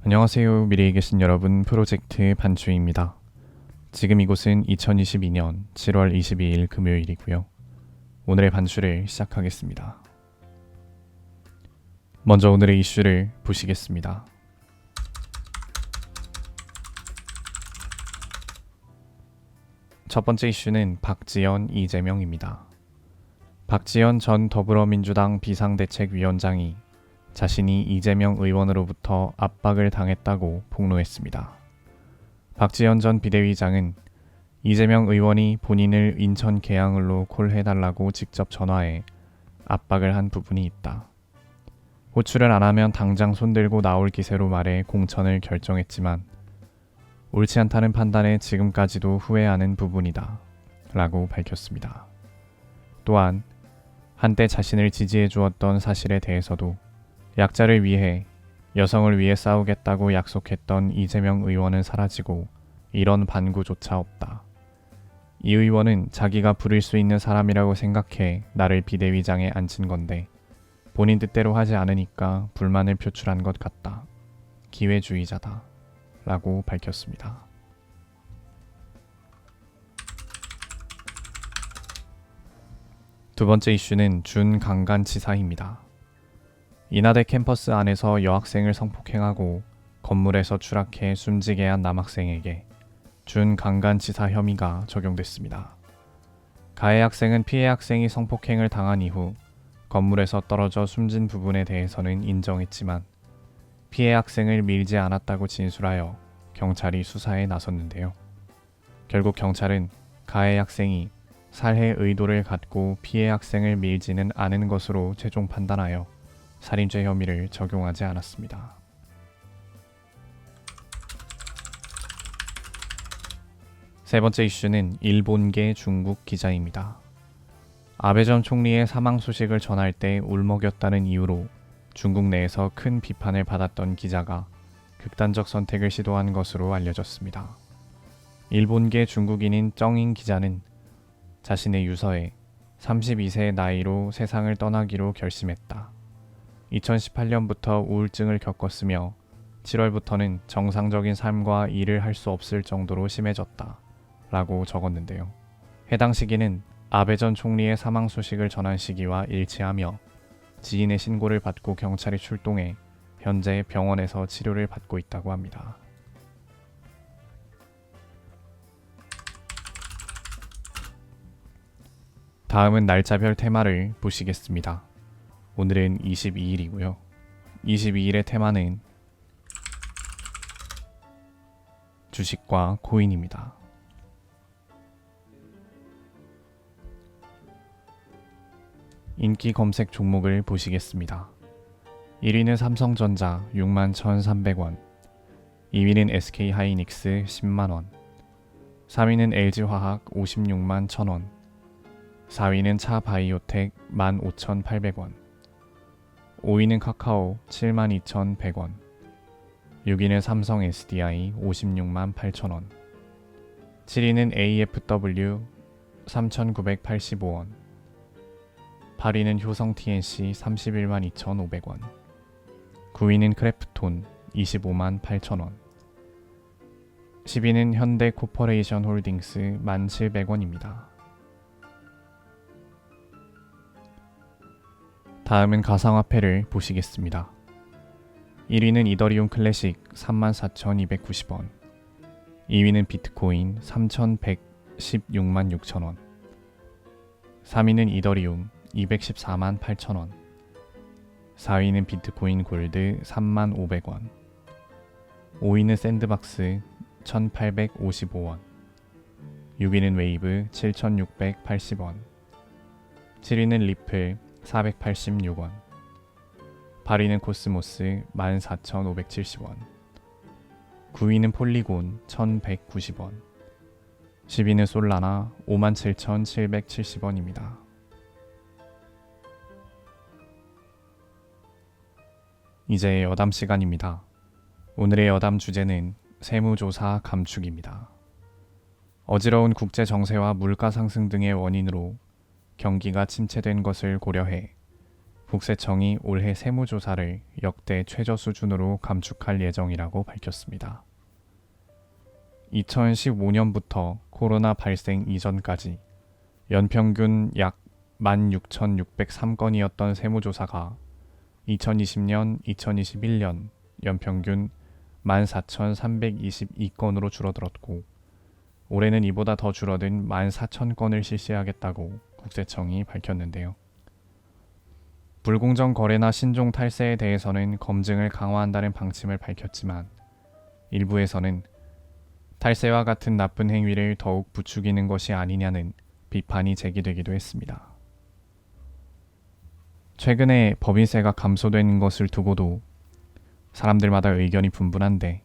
안녕하세요. 미래에 계신 여러분, 프로젝트 반추입니다. 지금 이곳은 2022년 7월 22일 금요일이고요. 오늘의 반추를 시작하겠습니다. 먼저 오늘의 이슈를 보시겠습니다. 첫 번째 이슈는 박지원, 이재명입니다. 박지원 전 더불어민주당 비상대책위원장이 자신이 이재명 의원으로부터 압박을 당했다고 폭로했습니다. 박지원 전 비대위장은 이재명 의원이 본인을 인천 계양을로 콜해달라고 직접 전화해 압박을 한 부분이 있다. 호출을 안 하면 당장 손들고 나올 기세로 말해 공천을 결정했지만 옳지 않다는 판단에 지금까지도 후회하는 부분이다 라고 밝혔습니다. 또한 한때 자신을 지지해 주었던 사실에 대해서도 약자를 위해, 여성을 위해 싸우겠다고 약속했던 이재명 의원은 사라지고 이런 반구조차 없다. 이 의원은 자기가 부릴 수 있는 사람이라고 생각해 나를 비대위장에 앉힌 건데 본인 뜻대로 하지 않으니까 불만을 표출한 것 같다. 기회주의자다. 라고 밝혔습니다. 두 번째 이슈는 준강간치사입니다. 인하대 캠퍼스 안에서 여학생을 성폭행하고 건물에서 추락해 숨지게 한 남학생에게 준강간치사 혐의가 적용됐습니다. 가해 학생은 피해 학생이 성폭행을 당한 이후 건물에서 떨어져 숨진 부분에 대해서는 인정했지만 피해 학생을 밀지 않았다고 진술하여 경찰이 수사에 나섰는데요. 결국 경찰은 가해 학생이 살해 의도를 갖고 피해 학생을 밀지는 않은 것으로 최종 판단하여 살인죄 혐의를 적용하지 않았습니다. 세 번째 이슈는 일본계 중국 기자입니다. 아베 전 총리의 사망 소식을 전할 때 울먹였다는 이유로 중국 내에서 큰 비판을 받았던 기자가 극단적 선택을 시도한 것으로 알려졌습니다. 일본계 중국인인 쩡인 기자는 자신의 유서에 32세의 나이로 세상을 떠나기로 결심했다. 2018년부터 우울증을 겪었으며 7월부터는 정상적인 삶과 일을 할 수 없을 정도로 심해졌다. 라고 적었는데요. 해당 시기는 아베 전 총리의 사망 소식을 전한 시기와 일치하며 지인의 신고를 받고 경찰이 출동해 현재 병원에서 치료를 받고 있다고 합니다. 다음은 날짜별 테마를 보시겠습니다. 오늘은 22일이고요. 22일의 테마는 주식과 코인입니다. 인기 검색 종목을 보시겠습니다. 1위는 삼성전자 61,300원, 2위는 SK하이닉스 10만원, 3위는 LG화학 56만 1,000원, 4위는 차바이오텍 15,800원, 5위는 카카오 72,100원, 6위는 삼성 SDI 56만 8천원, 7위는 AFW 3,985원, 8위는 효성 TNC 31만 2,500원, 9위는 크래프톤 25만 8천원, 10위는 현대 코퍼레이션 홀딩스 1,700원입니다. 다음은 가상화폐를 보시겠습니다. 1위는 이더리움 클래식 34,290원, 2위는 비트코인 3,116만 6천원, 3위는 이더리움 214만 8천원, 4위는 비트코인 골드 3만 500원, 5위는 샌드박스 1,855원, 6위는 웨이브 7,680원, 7위는 리플 486원, 8위는 코스모스 14,570원, 9위는 폴리곤 1,190원, 10위는 솔라나 57,770원입니다. 이제 여담 시간입니다. 오늘의 여담 주제는 세무조사 감축입니다. 어지러운 국제 정세와 물가 상승 등의 원인으로 경기가 침체된 것을 고려해 국세청이 올해 세무조사를 역대 최저 수준으로 감축할 예정이라고 밝혔습니다. 2015년부터 코로나 발생 이전까지 연평균 약 16,603건이었던 세무조사가 2020년, 2021년 연평균 14,322건으로 줄어들었고 올해는 이보다 더 줄어든 14,000건을 실시하겠다고 국세청이 밝혔는데요. 불공정 거래나 신종 탈세에 대해서는 검증을 강화한다는 방침을 밝혔지만 일부에서는 탈세와 같은 나쁜 행위를 더욱 부추기는 것이 아니냐는 비판이 제기되기도 했습니다. 최근에 법인세가 감소된 것을 두고도 사람들마다 의견이 분분한데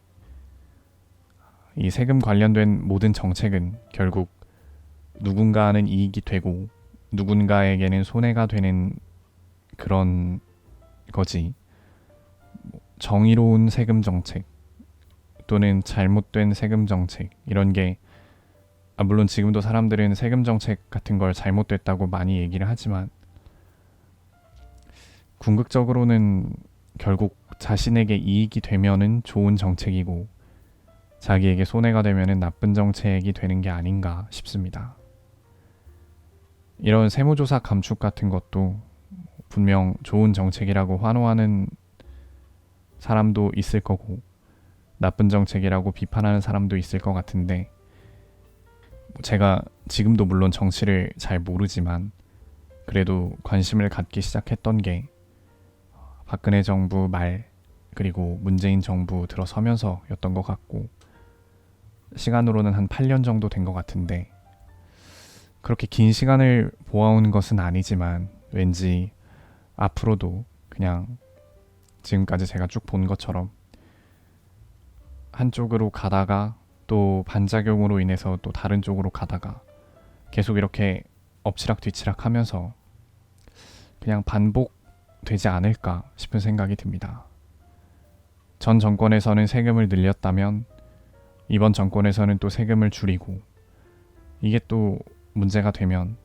이 세금 관련된 모든 정책은 결국 누군가는 이익이 되고 누군가에게는 손해가 되는 그런 거지 정의로운 세금 정책 또는 잘못된 세금 정책 이런 게 물론 지금도 사람들은 세금 정책 같은 걸 잘못됐다고 많이 얘기를 하지만 궁극적으로는 결국 자신에게 이익이 되면은 좋은 정책이고 자기에게 손해가 되면은 나쁜 정책이 되는 게 아닌가 싶습니다. 이런 세무조사 감축 같은 것도 분명 좋은 정책이라고 환호하는 사람도 있을 거고 나쁜 정책이라고 비판하는 사람도 있을 것 같은데 제가 지금도 물론 정치를 잘 모르지만 그래도 관심을 갖기 시작했던 게 박근혜 정부 말 그리고 문재인 정부 들어서면서였던 것 같고 시간으로는 한 8년 정도 된 것 같은데 그렇게 긴 시간을 보아온 것은 아니지만 왠지 앞으로도 그냥 지금까지 제가 쭉 본 것처럼 한쪽으로 가다가 또 반작용으로 인해서 또 다른 쪽으로 가다가 계속 이렇게 엎치락뒤치락 하면서 그냥 반복되지 않을까 싶은 생각이 듭니다. 전 정권에서는 세금을 늘렸다면 이번 정권에서는 또 세금을 줄이고 이게 또 문제가 되면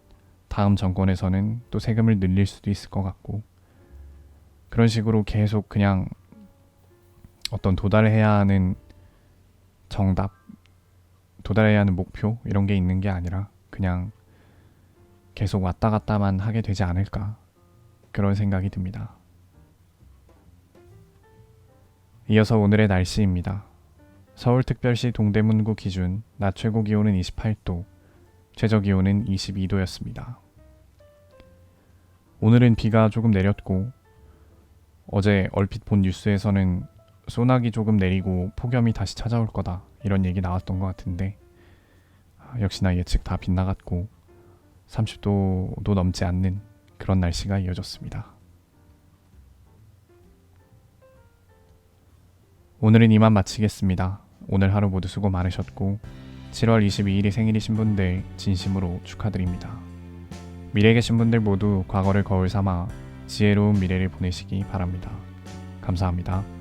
다음 정권에서는 또 세금을 늘릴 수도 있을 것 같고 그런 식으로 계속 그냥 어떤 도달해야 하는 정답, 도달해야 하는 목표 이런 게 있는 게 아니라 그냥 계속 왔다 갔다만 하게 되지 않을까 그런 생각이 듭니다. 이어서 오늘의 날씨입니다. 서울특별시 동대문구 기준 낮 최고 기온은 28도, 최저 기온은 22도였습니다. 오늘은 비가 조금 내렸고 어제 얼핏 본 뉴스에서는 소나기 조금 내리고 폭염이 다시 찾아올 거다 이런 얘기 나왔던 것 같은데 역시나 예측 다 빗나갔고 30도도 넘지 않는 그런 날씨가 이어졌습니다. 오늘은 이만 마치겠습니다. 오늘 하루 모두 수고 많으셨고 7월 22일이 생일이신 분들 진심으로 축하드립니다. 미래에 계신 분들 모두 과거를 거울 삼아 지혜로운 미래를 보내시기 바랍니다. 감사합니다.